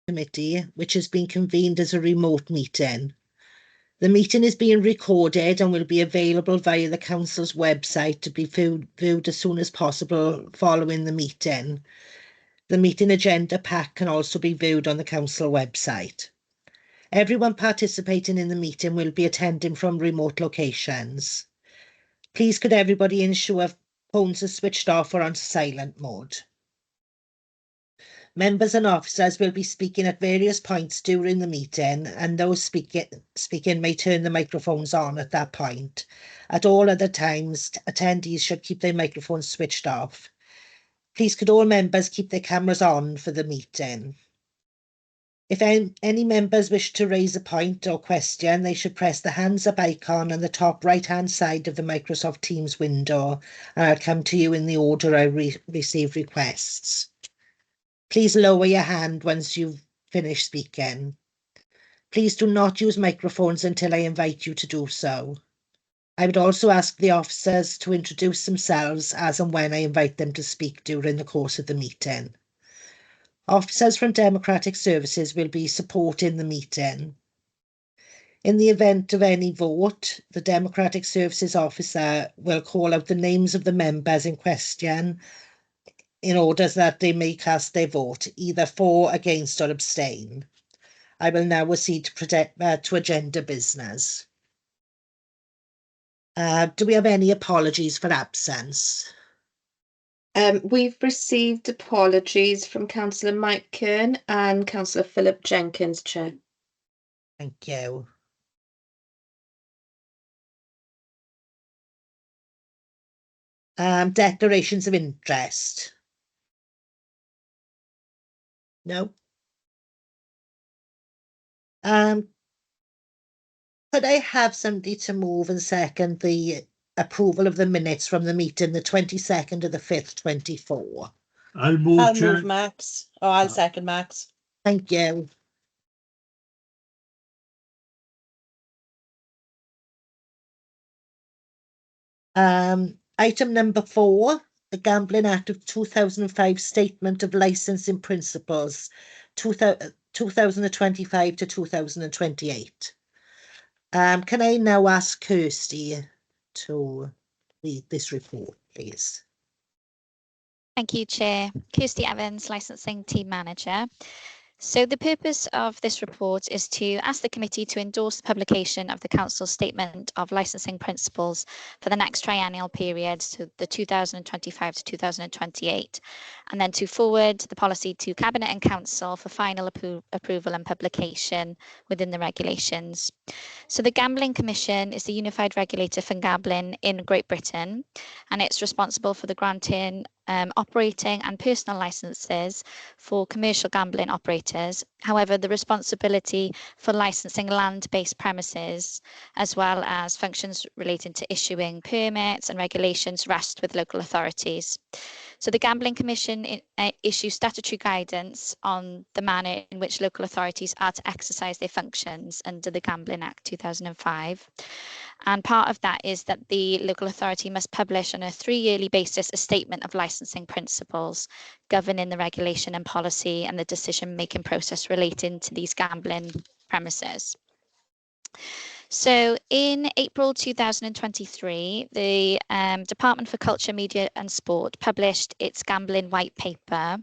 Committee, which has been convened as a remote meeting. The meeting is being recorded and will be available via the Council's website to be viewed as soon as possible following the meeting. The meeting agenda pack can also be viewed on the Council website. Everyone participating in the meeting will be attending from remote locations. Please could everybody ensure phones are switched off or on silent mode. Members and officers will be speaking at various points during the meeting, and those speaking may turn the microphones on at that point. At all other times, attendees should keep their microphones switched off. Please could all members keep their cameras on for the meeting. If any members wish to raise a point or question, they should press the hands up icon on the top right-hand side of the Microsoft Teams window, and I'll come to you in the order I receive requests. Please lower your hand once you've finished speaking. Please do not use microphones until I invite you to do so. I would also ask the officers to introduce themselves as and when I invite them to speak during the course of the meeting. Officers from Democratic Services will be supporting the meeting. In the event of any vote, the Democratic Services officer will call out the names of the members in question in order that they may cast their vote, either for, against, or abstain. I will now proceed to agenda business. Do we have any apologies for absence? We've received apologies from Councillor Mike Kern and Councillor Philip Jenkins, Chair. Thank you. Declarations of interest? No. Could I have somebody to move and second the approval of the minutes from the meeting the 22nd of the 5th, 24? I'll move, I'll Chair. move, Max. Oh, I'll second, Max. Thank you. Item number 4, the Gambling Act of 2005 Statement of Licensing Principles, 2025 to 2028. Can I now ask Kirsty to read this report, please? Thank you, Chair. Kirsty Evans, Licensing Team Manager. So the purpose of this report is to ask the committee to endorse the publication of the Council's Statement of Licensing Principles for the next triennial period, so the 2025 to 2028, and then to forward the policy to Cabinet and Council for final approval and publication within the regulations. So the Gambling Commission is the unified regulator for gambling in Great Britain, and it's responsible for the granting, operating and personal licenses for commercial gambling operators. However, the responsibility for licensing land-based premises, as well as functions relating to issuing permits and regulations, rest with local authorities. So the Gambling Commission issues statutory guidance on the manner in which local authorities are to exercise their functions under the Gambling Act 2005. And part of that is that the local authority must publish on a 3-yearly basis a statement of licensing principles governing the regulation and policy and the decision-making process relating to these gambling premises. So in April 2023, the Department for Culture, Media and Sport published its gambling white paper,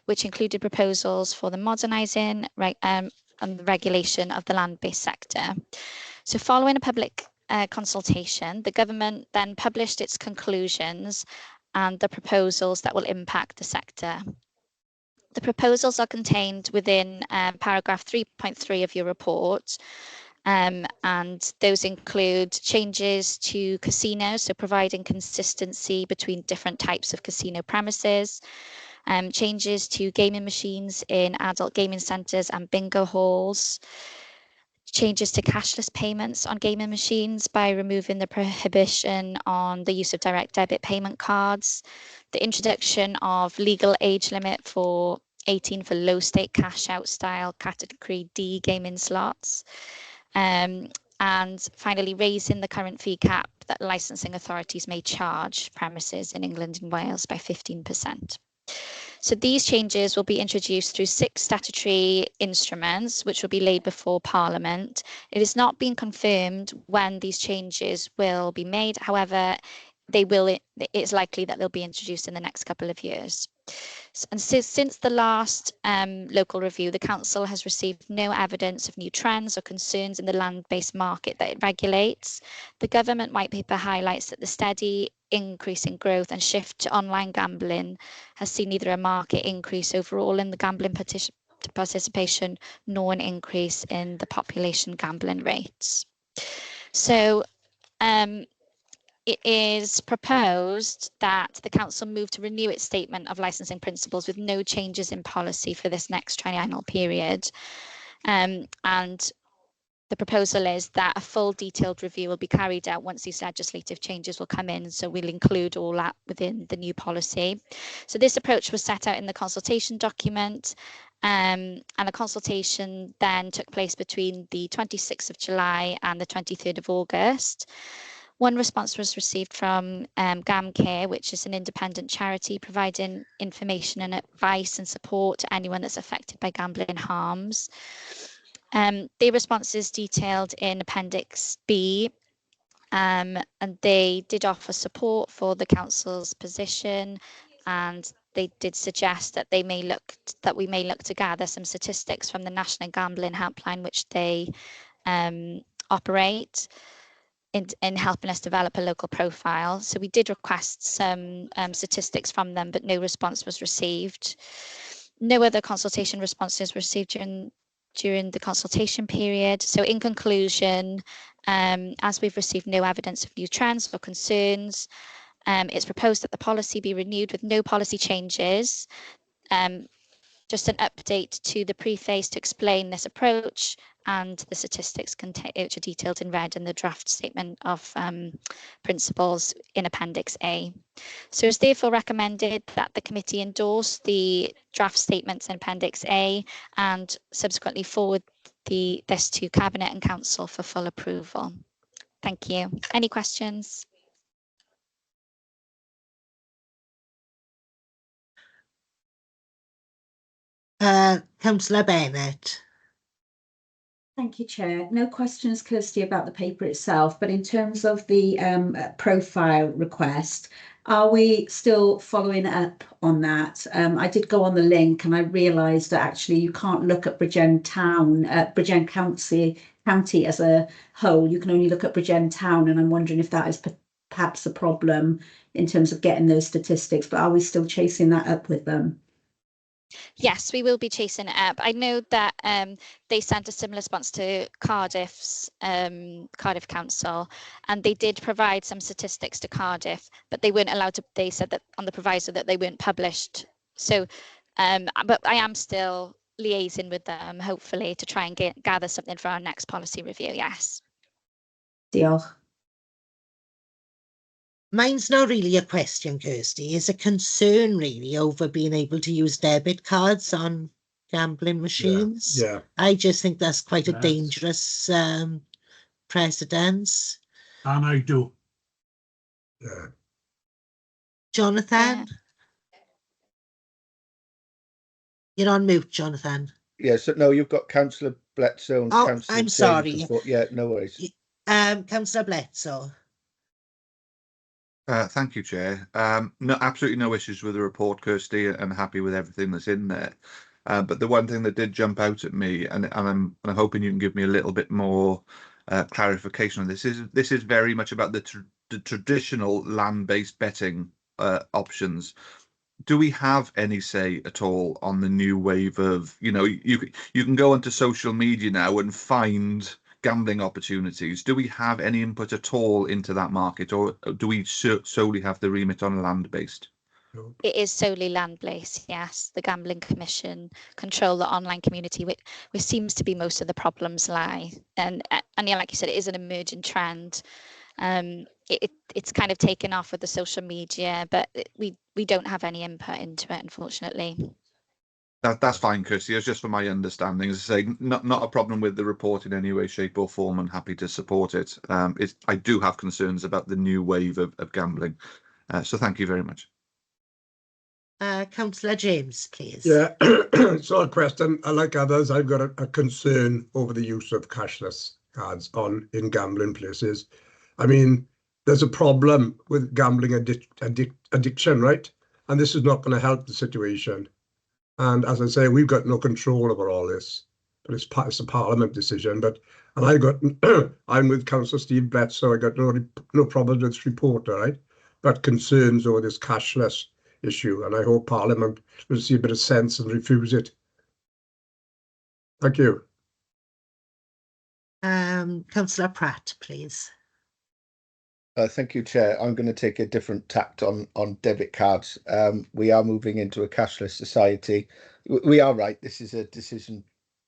which included proposals for the modernising and the regulation of the land-based sector. So following a public consultation, the government then published its conclusions and the proposals that will impact the sector. The proposals are contained within paragraph 3.3 of your report. And those include changes to casinos, so providing consistency between different types of casino premises, changes to gaming machines in adult gaming centres and bingo halls, changes to cashless payments on gaming machines by removing the prohibition on the use of direct debit payment cards, the introduction of legal age limit for 18 for low stake cash out style category D gaming slots, and finally raising the current fee cap that licensing authorities may charge premises in England and Wales by 15%. So these changes will be introduced through 6 statutory instruments, which will be laid before Parliament. It has not been confirmed when these changes will be made. However, it's likely that they'll be introduced in the next couple of years. And since the last local review, the council has received no evidence of new trends or concerns in the land-based market that it regulates. The government white paper highlights that the steady increase in growth and shift to online gambling has seen neither a market increase overall in the gambling participation nor an increase in the population gambling rates. So it is proposed that the council move to renew its statement of licensing principles with no changes in policy for this next triennial period. And the proposal is that a full detailed review will be carried out once these legislative changes will come in. So we'll include all that within the new policy. So this approach was set out in the consultation document. And the consultation then took place between the 26th of July and the 23rd of August. One response was received from GamCare, which is an independent charity providing information and advice and support to anyone that's affected by gambling harms. The response is detailed in Appendix B, and they did offer support for the council's position, and they did suggest that we may look to gather some statistics from the National Gambling Helpline, which they operate in helping us develop a local profile. So we did request some statistics from them, but no response was received. No other consultation responses were received during the consultation period. So in conclusion, as we've received no evidence of new trends or concerns, it's proposed that the policy be renewed with no policy changes. Just an update to the preface to explain this approach, and the statistics which are detailed in red in the draft statement of principles in Appendix A. So it's therefore recommended that the committee endorse the draft statements in Appendix A and subsequently forward this to Cabinet and Council for full approval. Thank you. Any questions? Councillor Bennett. Thank you, Chair. No questions, Kirsty, about the paper itself, but in terms of the profile request, are we still following up on that? I did go on the link and I realised that actually you can't look at Bridgend County as a whole. You can only look at Bridgend Town, and I'm wondering if that is perhaps a problem in terms of getting those statistics, but are we still chasing that up with them? Yes, we will be chasing it up. I know that they sent a similar response to Cardiff Council, and they did provide some statistics to Cardiff, but they weren't allowed to. They said that on the proviso that they weren't published. So, but I am still liaising with them, hopefully, to try and gather something for our next policy review. Yes. Diolch. Mine's not really a question, Kirsty. It's a concern, really, over being able to use debit cards on gambling machines. Yeah. I just think that's quite a dangerous precedence. And I do. Yeah. Jonathan? You're on mute, Jonathan. Yes, yeah, so no, you've got Councillor Bledsoe and Councillor I'm James sorry. Yeah, no worries. Councillor Bledsoe. Thank you, Chair. No, absolutely no issues with the report, Kirsty, and happy with everything that's in there. But the one thing that did jump out at me, and I'm hoping you can give me a little bit more clarification on this, is very much about the traditional land-based betting options. Do we have any say at all on the new wave of, you can go onto social media now and find gambling opportunities? Do we have any input at all into that market, or do we solely have the remit on land-based? It is solely land-based, yes. The Gambling Commission control the online community, which seems to be most of the problems lie. And yeah, like you said, it is an emerging trend. It's kind of taken off with the social media, but we don't have any input into it, unfortunately. That's fine, Kirsty. It's just for my understanding. As I say, not a problem with the report in any way, shape, or form, and happy to support it. I do have concerns about the new wave of gambling. So thank you very much. Councillor James, please. Yeah, it's not a question. Like others, I've got a concern over the use of cashless cards in gambling places. I mean, there's a problem with gambling addiction, right? And this is not going to help the situation. And as I say, we've got no control over all this, but it's a Parliament decision. And I'm with Councillor Steve Betts, so I got no problem with this report, all right? But concerns over this cashless issue, and I hope Parliament will see a bit of sense and refuse it. Thank you. Councillor Pratt, please. Thank you, Chair. I'm going to take a different tact on debit cards. We are moving into a cashless society. We are right. This is a decision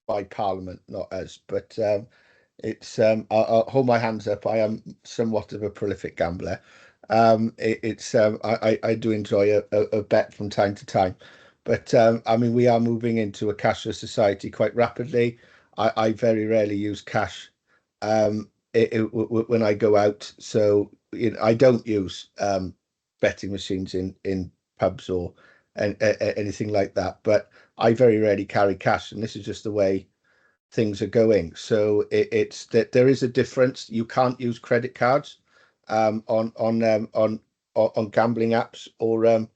by Parliament, not us. But I'll hold my hands up. I am somewhat of a prolific gambler. I do enjoy a bet from time to time. But I mean, we are moving into a cashless society quite rapidly. I very rarely use cash when I go out, so I don't use betting machines in pubs or anything like that. But I very rarely carry cash, and this is just the way things are going. So it's that there is a difference. You can't use credit cards on gambling apps or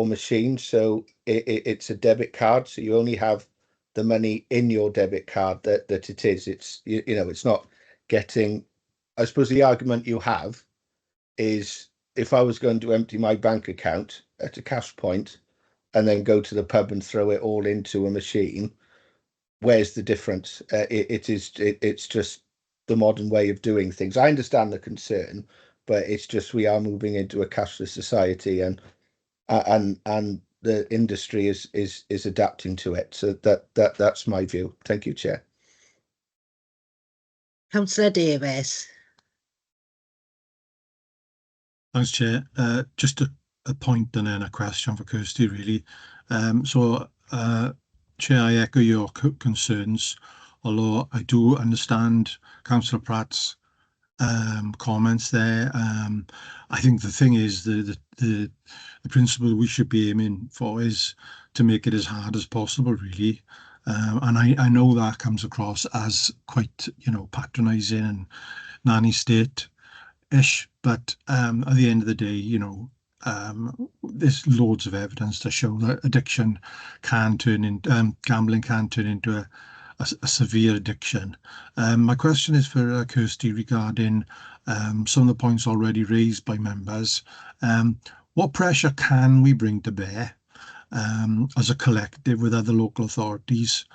machines. So it's a debit card. So you only have the money in your debit card that it is. It's it's not getting. I suppose the argument you have is if I was going to empty my bank account at a cash point and then go to the pub and throw it all into a machine, where's the difference? It's just the modern way of doing things. I understand the concern, but it's just we are moving into a cashless society, and the industry is adapting to it. So that's my view. Thank you, Chair. Councillor Davis. Thanks, Chair. Just a point and then a question for Kirsty, really. Chair, I echo your concerns, although I do understand Councillor Pratt's comments there. I think the thing is the principle we should be aiming for is to make it as hard as possible, really. And I know that comes across as quite, patronising and nanny state-ish, but at the end of the day, there's loads of evidence to show that addiction can turn into gambling can turn into a severe addiction. My question is for Kirsty regarding some of the points already raised by members. What pressure can we bring to bear as a collective with other local authorities,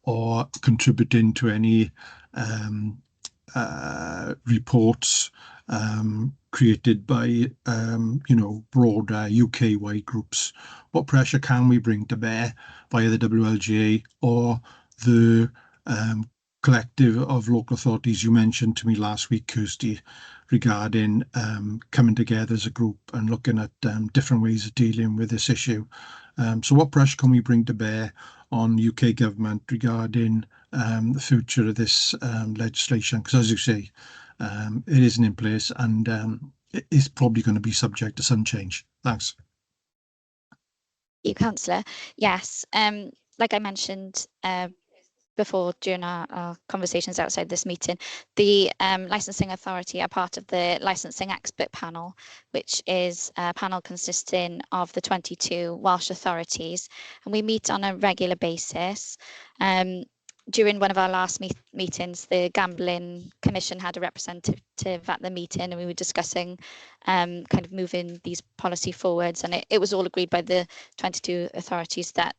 or contributing to any reports created by broader UK-wide groups? What pressure can we bring to bear via the WLGA or the collective of local authorities you mentioned to me last week, Kirsty, regarding coming together as a group and looking at different ways of dealing with this issue? So what pressure can we bring to bear on UK government regarding the future of this legislation? Because as you say, it isn't in place, and it is probably going to be subject to some change. Thanks. You, Councillor. Yes, like I mentioned before during our conversations outside this meeting, the licensing authority are part of the licensing expert panel, which is a panel consisting of the 22 Welsh authorities, and we meet on a regular basis. During one of our last meetings, the Gambling Commission had a representative at the meeting, and we were discussing kind of moving these policy forwards, and it was all agreed by the 22 authorities that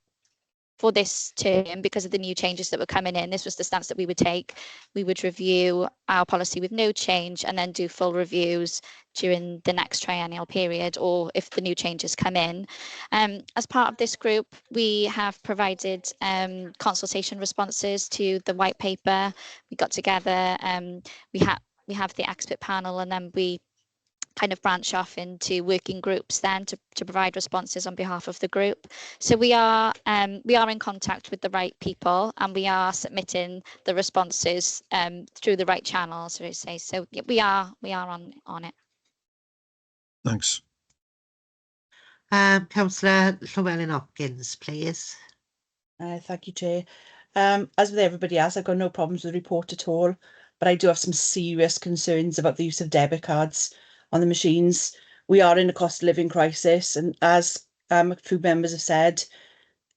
for this term, because of the new changes that were coming in, this was the stance that we would take. We would review our policy with no change and then do full reviews during the next triennial period, or if the new changes come in. As part of this group, we have provided consultation responses to the white paper. We got together, we have the expert panel, and then we kind of branch off into working groups then to provide responses on behalf of the group. So we are in contact with the right people, and we are submitting the responses through the right channels, so to say. So yeah, we are on it. Thanks. Councillor Llewellyn Hopkins, please. Thank you, Chair. As with everybody else, I've got no problems with the report at all, but I do have some serious concerns about the use of debit cards on the machines. We are in a cost of living crisis, and as a few members have said,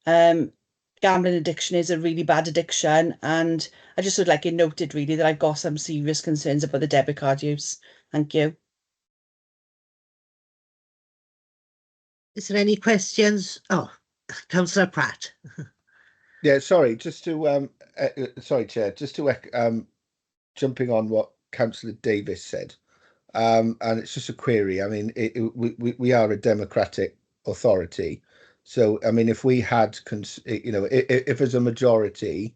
gambling addiction is a really bad addiction, and I just would like it noted really that I've got some serious concerns about the debit card use. Thank you. Is there any questions? Oh, Councillor Pratt. Yeah, sorry, just to sorry, Chair, just to jumping on what Councillor Davis said, and it's just a query. I mean, we are a democratic authority, so I mean, if we had, you know, if as a majority,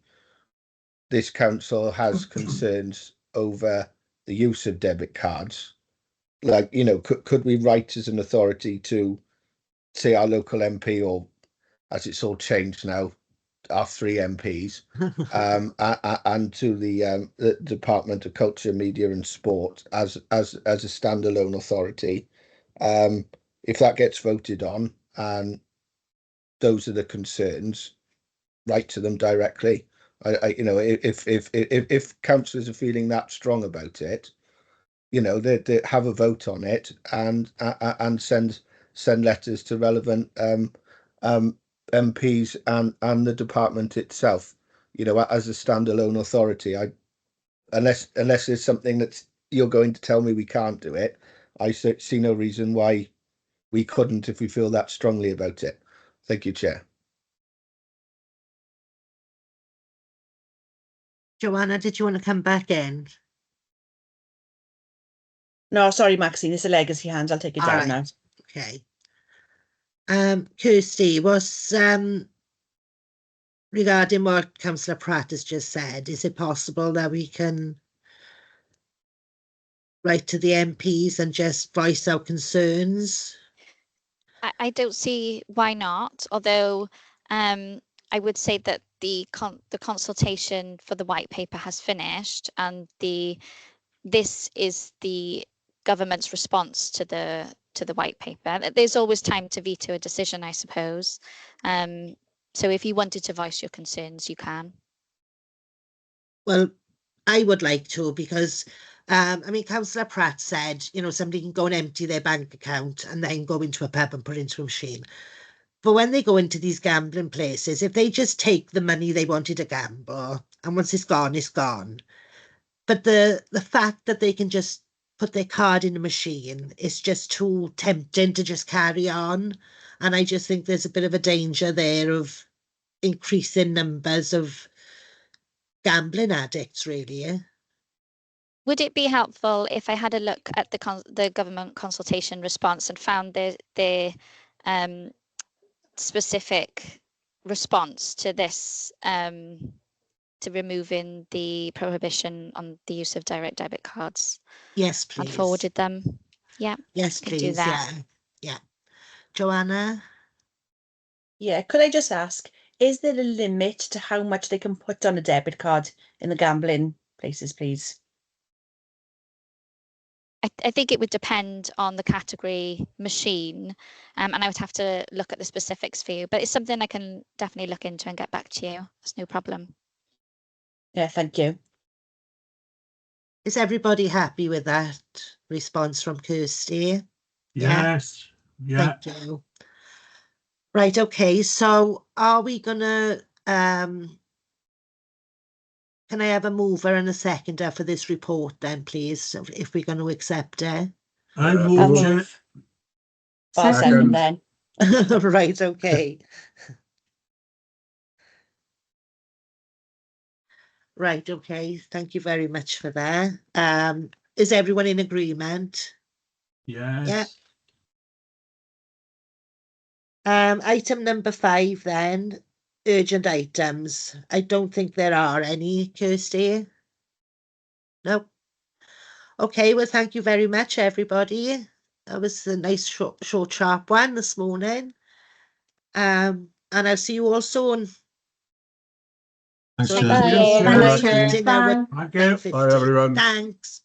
this council has concerns over the use of debit cards, like, you know, could we write as an authority to say our local MP, or as it's all changed now, our 3 MPs, and to the Department of Culture, Media and Sport as a standalone authority, if that gets voted on and those are the concerns, write to them directly. I you know, if councillors are feeling that strong about it, you know, they have a vote on it and send letters to relevant MPs and the department itself, you know, as a standalone authority. Unless there's something that you're going to tell me we can't do it, I see no reason why we couldn't if we feel that strongly about it. Thank you, Chair. Joanna, did you want to come back in? No, sorry, Maxine, it's a legacy hand. I'll take it down now. Okay. Kirsty, was regarding what Councillor Pratt has just said, is it possible that we can write to the MPs and just voice our concerns? I don't see why not, although I would say that the consultation for the white paper has finished, and this is the government's response to the white paper. There's always time to veto a decision, I suppose. So if you wanted to voice your concerns, you can. Well, I would like to, because I mean, Councillor Pratt said, you know, somebody can go and empty their bank account and then go into a pub and put it into a machine. But when they go into these gambling places, if they just take the money they wanted to gamble, and once it's gone, it's gone. But the fact that they can just put their card in a machine is just too tempting to just carry on. And I just think there's a bit of a danger there of increasing numbers of gambling addicts, really. Eh? Would it be helpful if I had a look at the government consultation response and found the specific response to this, to removing the prohibition on the use of direct debit cards? Yes, please. And forwarded them. Yeah. Yes, I can do please. that. Yeah. Joanna? Yeah, could I just ask, is there a limit to how much they can put on a debit card in the gambling places, please? I think it would depend on the category machine, and I would have to look at the specifics for you, but it's something I can definitely look into and get back to you. That's no problem. Yeah, thank you. Is everybody happy with that response from Kirsty? Yes. Yeah. Thank you. Right, okay, so are we gonna can I have a mover and a seconder for this report then, please, if we're going to accept it? I I'll move it. move. I'll second then. Right, okay. Right, okay, thank you very much for that. Is everyone in agreement? Yes. Yeah. Item number 5 then, urgent items. I don't think there are any, Kirsty. No. Okay, well, thank you very much, everybody. That was a nice, short, sharp one this morning. And I'll see you all soon. Thanks, Bye. Chair. Yes, Thanks, Chair. Chair. Bye. Thank you. Bye, everyone. Thanks.